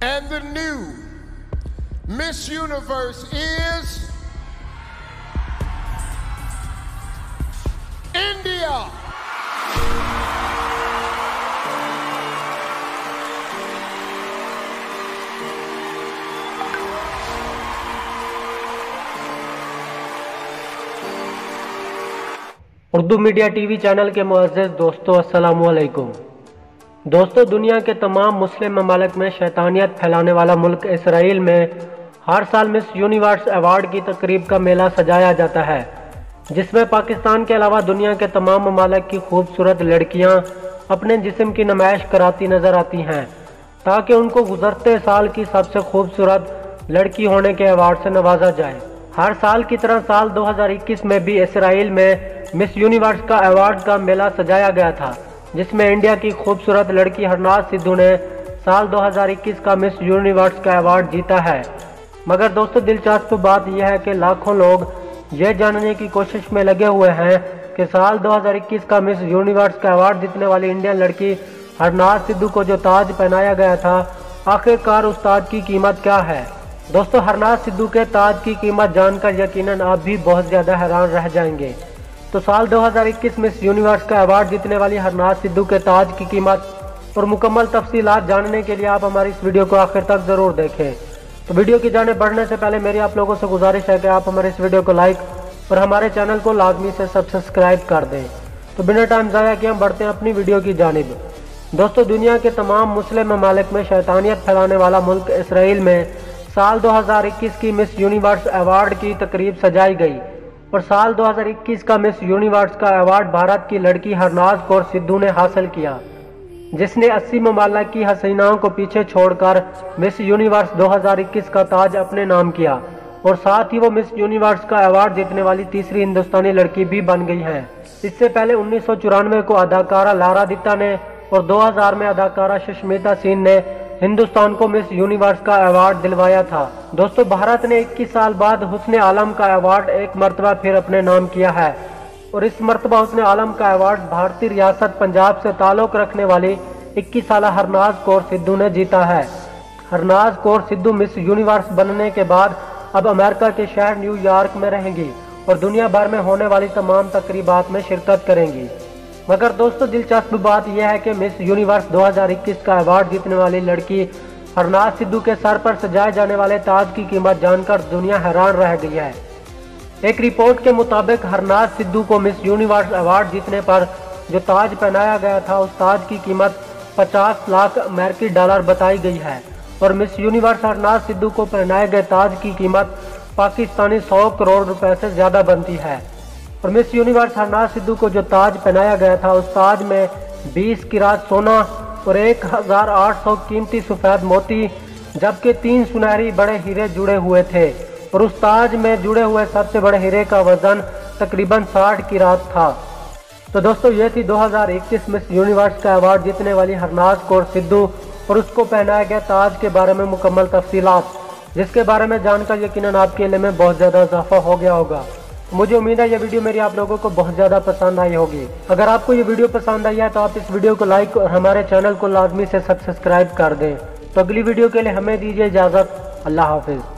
And the new Miss Universe is India. Urdu media TV channel के मुअज़्ज़िज़ दोस्तों, अस्सलामु अलैकुम। दोस्तों, दुनिया के तमाम मुस्लिम ममालिक में शैतानियत फैलाने वाला मुल्क इसराइल में हर साल मिस यूनिवर्स अवार्ड की तकरीब का मेला सजाया जाता है, जिसमें पाकिस्तान के अलावा दुनिया के तमाम ममालिक की खूबसूरत लड़कियां अपने जिस्म की नुमाइश कराती नजर आती हैं, ताकि उनको गुज़रते साल की सबसे खूबसूरत लड़की होने के अवार्ड से नवाजा जाए। हर साल की तरह साल 2021 में भी इसराइल में मिस यूनिवर्स का अवार्ड का मेला सजाया गया था, जिसमें इंडिया की खूबसूरत लड़की हरनाज सिद्धू ने साल 2021 का मिस यूनिवर्स का अवार्ड जीता है। मगर दोस्तों, दिलचस्प बात यह है कि लाखों लोग ये जानने की कोशिश में लगे हुए हैं कि साल 2021 का मिस यूनिवर्स का अवार्ड जीतने वाली इंडियन लड़की हरनाज सिद्धू को जो ताज पहनाया गया था, आखिरकार उस ताज की कीमत क्या है। दोस्तों, हरनाज सिद्धू के ताज की कीमत जानकर यकीनन आप भी बहुत ज़्यादा हैरान रह जाएंगे। तो साल 2021 मिस यूनिवर्स का अवार्ड जीतने वाली हरनाज सिद्धू के ताज की कीमत और मुकम्मल तफसीलात जानने के लिए आप हमारी इस वीडियो को आखिर तक ज़रूर देखें। तो वीडियो की जाने बढ़ने से पहले मेरी आप लोगों से गुजारिश है कि आप हमारे इस वीडियो को लाइक और हमारे चैनल को लाजमी से सब्सक्राइब कर दें। तो बिना टाइम ज़ाया किए हम बढ़ते हैं अपनी वीडियो की जानिब। दोस्तों, दुनिया के तमाम मुस्लिम ममालिक में शैतानियत फैलाने वाला मुल्क इसराइल में साल 2021 की मिस यूनिवर्स अवार्ड की तकरीब सजाई गई और साल 2021 का मिस यूनिवर्स का अवार्ड भारत की लड़की हरनाज कौर सिद्धू ने हासिल किया, जिसने 80 ममालिक की हसीनाओं को पीछे छोड़कर मिस यूनिवर्स 2021 का ताज अपने नाम किया और साथ ही वो मिस यूनिवर्स का अवार्ड जीतने वाली तीसरी हिंदुस्तानी लड़की भी बन गई है। इससे पहले 1994 को अदाकारा लारा दत्ता ने और 2000 में अदाकारा सुष्मिता सेन ने हिंदुस्तान को मिस यूनिवर्स का अवार्ड दिलवाया था। दोस्तों, भारत ने 21 साल बाद हुस्न आलम का अवार्ड एक मरतबा फिर अपने नाम किया है और इस मरतबा हुस्न आलम का अवार्ड भारतीय रियासत पंजाब से ताल्लुक रखने वाली 21 साल हरनाज कौर सिद्धू ने जीता है। हरनाज कौर सिद्धू मिस यूनिवर्स बनने के बाद अब अमेरिका के शहर न्यूयॉर्क में रहेंगी और दुनिया भर में होने वाली तमाम तकरीबात में शिरकत करेंगी। मगर दोस्तों, दिलचस्प बात यह है कि मिस यूनिवर्स 2021 का अवार्ड जीतने वाली लड़की हरनाज सिद्धू के सर पर सजाए जाने वाले ताज की कीमत जानकर दुनिया हैरान रह गई है। एक रिपोर्ट के मुताबिक हरनाज सिद्धू को मिस यूनिवर्स अवार्ड जीतने पर जो ताज पहनाया गया था, उस ताज की कीमत 50 लाख अमेरिकी डॉलर बताई गई है और मिस यूनिवर्स हरनाज सिद्धू को पहनाए गए ताज की कीमत पाकिस्तानी 100 करोड़ रुपए से ज़्यादा बनती है। और मिस यूनिवर्स हरनाज सिद्धू को जो ताज पहनाया गया था, उस ताज में 20 किरात सोना और 1800 कीमती सफ़ेद मोती, जबकि 3 सुनहरी बड़े हीरे जुड़े हुए थे और उस ताज में जुड़े हुए सबसे बड़े हीरे का वजन तकरीबन 60 किरात था। तो दोस्तों, ये थी 2021 मिस यूनिवर्स का अवार्ड जीतने वाली हरनाज कौर सिद्धू और उसको पहनाया गया ताज के बारे में मुकम्मल तफसीलात, जिसके बारे में जानकर यकीनन आपके इल्म में बहुत ज़्यादा इजाफा हो गया होगा। मुझे उम्मीद है ये वीडियो मेरी आप लोगों को बहुत ज़्यादा पसंद आई होगी। अगर आपको ये वीडियो पसंद आई है तो आप इस वीडियो को लाइक और हमारे चैनल को लाजमी से सब्सक्राइब कर दें। तो अगली वीडियो के लिए हमें दीजिए इजाज़त। अल्लाह हाफिज़।